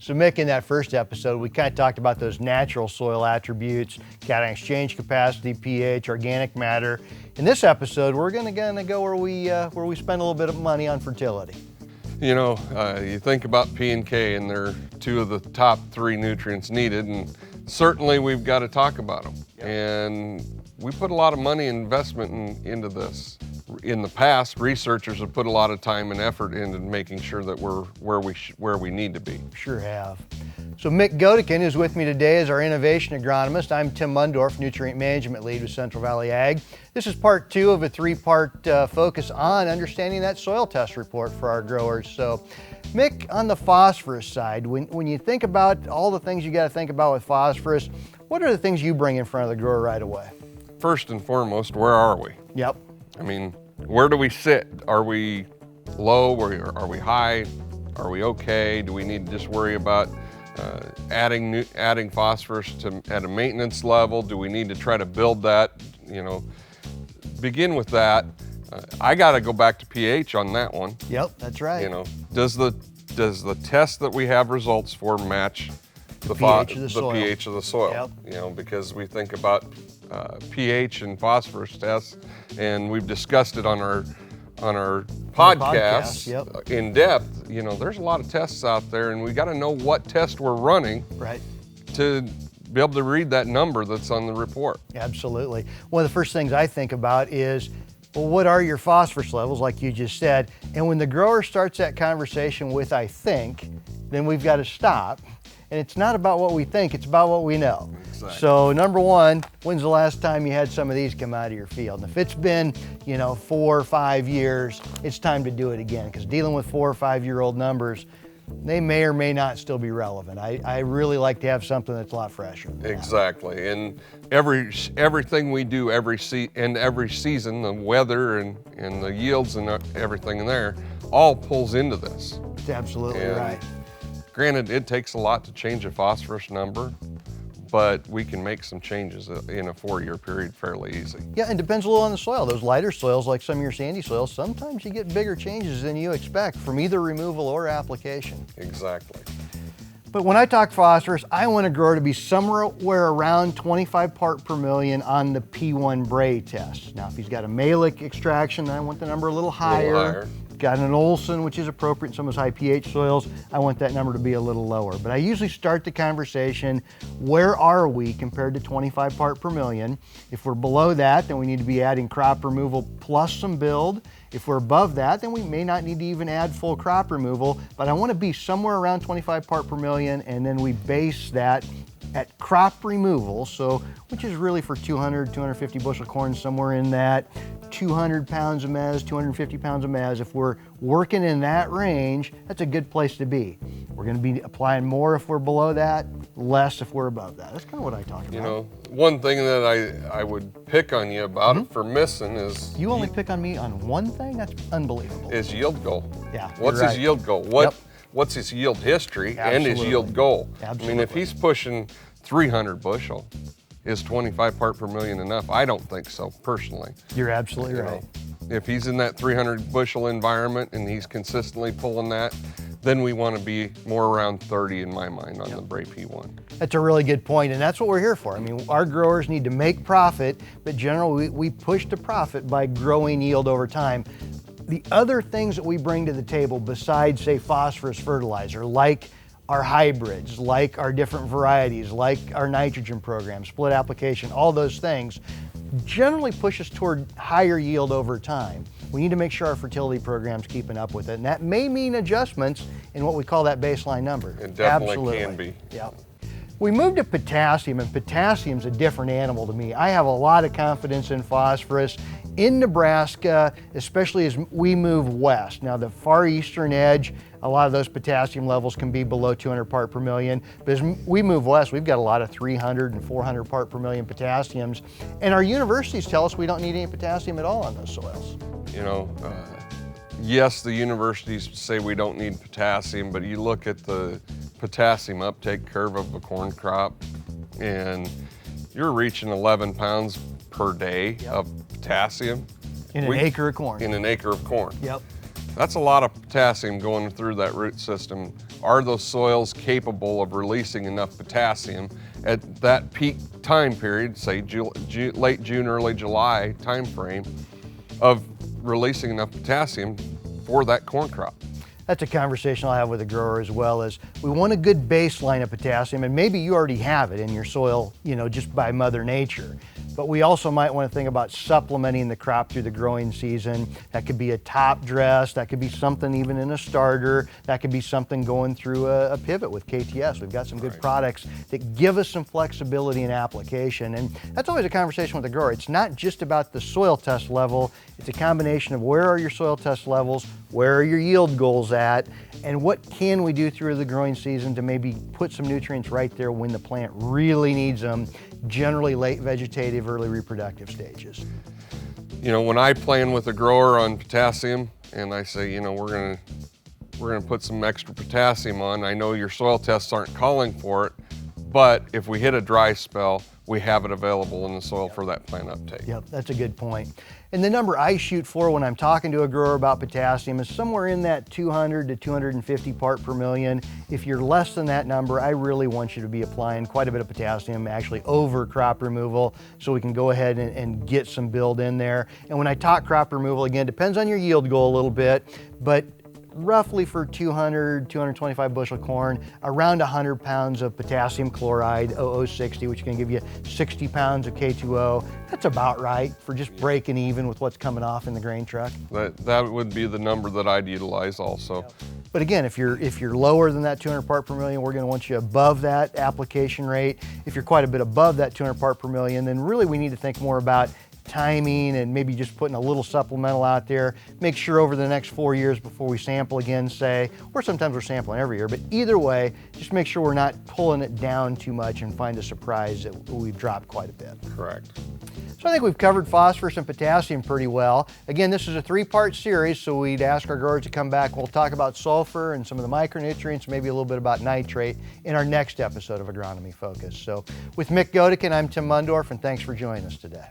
So Mick, in that first episode, we kind of talked about those natural soil attributes, cation exchange capacity, pH, organic matter. In this episode, we're going to go where we spend a little bit of money on fertility. You know, you think about P and K, and they're two of the top 3 nutrients needed, and certainly we've got to talk about them. Yep. And we put a lot of money investment into this. In the past, researchers have put a lot of time and effort into making sure that we're where we need to be. Sure have. So Mick Godekin is with me today as our innovation agronomist. I'm Tim Mundorf, Nutrient Management Lead with Central Valley Ag. This is part 2 of a 3-part focus on understanding that soil test report for our growers. So Mick, on the phosphorus side, when you think about all the things you got to think about with phosphorus, what are the things you bring in front of the grower right away? First and foremost, where are we? Yep. I mean, where do we sit? Are we low? Are we high? Are we okay? Do we need to just worry about adding phosphorus at a maintenance level? Do we need to try to build that? You know, begin with that. I got to go back to pH on that one. Yep, that's right. You know, does the test that we have results for match the pH of the soil? pH of the soil. Yep. You know, because we think about pH and phosphorus tests, and we've discussed it on our podcast yep. in depth. You know, there's a lot of tests out there, and we got to know what test we're running, right, to be able to read that number that's on the report. Absolutely. One of the first things I think about is, well, what are your phosphorus levels, like you just said? And when the grower starts that conversation with "I think," then we've got to stop. And it's not about what we think, it's about what we know. Exactly. So number one, when's the last time you had some of these come out of your field? And if it's been, 4 or 5 years, it's time to do it again, because dealing with 4 or 5 year old numbers, they may or may not still be relevant. I really like to have something that's a lot fresher. Exactly, and everything we do every season, the weather and the yields and everything in there, all pulls into this. That's absolutely right. Granted, it takes a lot to change a phosphorus number, but we can make some changes in a 4-year period fairly easy. Yeah, and depends a little on the soil. Those lighter soils, like some of your sandy soils, sometimes you get bigger changes than you expect from either removal or application. Exactly. But when I talk phosphorus, I want a grower to be somewhere around 25 part per million on the P1 Bray test. Now, if he's got a malic extraction, then I want the number a little higher. Got an Olson, which is appropriate in some of those high pH soils, I want that number to be a little lower. But I usually start the conversation, where are we compared to 25 part per million? If we're below that, then we need to be adding crop removal plus some build. If we're above that, then we may not need to even add full crop removal, but I want to be somewhere around 25 part per million, and then we base that at crop removal, which is really for 200, 250 bushel corn, somewhere in that 200 pounds of maize, 250 pounds of maize. If we're working in that range, that's a good place to be. We're going to be applying more if we're below that, less if we're above that. That's kind of what I talk about. You know, one thing that I would pick on you about it for missing is... You only pick on me on one thing? That's unbelievable. Is yield goal. Yeah, What's his yield goal? What's his yield history and his yield goal? Absolutely. I mean, if he's pushing 300 bushel, is 25 part per million enough? I don't think so, personally. You're absolutely right. If he's in that 300 bushel environment and he's consistently pulling that, then we want to be more around 30 in my mind on the Bray P1. That's a really good point, and that's what we're here for. I mean, our growers need to make profit, but generally we push to profit by growing yield over time. The other things that we bring to the table besides, say, phosphorus fertilizer, like our hybrids, like our different varieties, like our nitrogen program, split application, all those things, generally push us toward higher yield over time. We need to make sure our fertility program's keeping up with it, and that may mean adjustments in what we call that baseline number. It definitely can be. Yeah. We moved to potassium, and potassium's a different animal to me. I have a lot of confidence in phosphorus in Nebraska, especially as we move west. Now, the far eastern edge, a lot of those potassium levels can be below 200 part per million, but as we move west, we've got a lot of 300 and 400 part per million potassiums, and our universities tell us we don't need any potassium at all on those soils. You know, yes, the universities say we don't need potassium, but you look at the potassium uptake curve of a corn crop, and you're reaching 11 pounds per day of potassium. In an acre of corn. In an acre of corn. Yep. That's a lot of potassium going through that root system. Are those soils capable of releasing enough potassium at that peak time period, say late June, early July time frame, of releasing enough potassium for that corn crop? That's a conversation I'll have with the grower as well. As we want a good baseline of potassium, and maybe you already have it in your soil, just by Mother Nature. But we also might want to think about supplementing the crop through the growing season. That could be a top dress, that could be something even in a starter, that could be something going through a pivot with KTS. We've got some good products that give us some flexibility in application, and that's always a conversation with the grower. It's not just about the soil test level, it's a combination of where are your soil test levels, where are your yield goals at, and what can we do through the growing season to maybe put some nutrients right there when the plant really needs them, generally late vegetative, early reproductive stages. When I plan with a grower on potassium and I say, we're gonna put some extra potassium on, I know your soil tests aren't calling for it, but if we hit a dry spell, we have it available in the soil for that plant uptake. Yep, that's a good point. And the number I shoot for when I'm talking to a grower about potassium is somewhere in that 200 to 250 part per million. If you're less than that number, I really want you to be applying quite a bit of potassium, actually over crop removal, so we can go ahead and get some build in there. And when I talk crop removal, again, depends on your yield goal a little bit, but roughly for 225 bushel corn, around 100 pounds of potassium chloride, 0060, which can give you 60 pounds of K2O. That's about right for just breaking even with what's coming off in the grain truck. That would be the number that I'd utilize also. But again, if you're lower than that 200 part per million, we're going to want you above that application rate. If you're quite a bit above that 200 part per million, then really we need to think more about timing and maybe just putting a little supplemental out there. Make sure over the next 4 years before we sample again, say, or sometimes we're sampling every year, but either way, just make sure we're not pulling it down too much and find a surprise that we've dropped quite a bit. Correct. So I think we've covered phosphorus and potassium pretty well. Again, this is a 3-part series, so we'd ask our growers to come back. We'll talk about sulfur and some of the micronutrients, maybe a little bit about nitrate in our next episode of Agronomy Focus. So with Mick Godekin, I'm Tim Mundorf, and thanks for joining us today.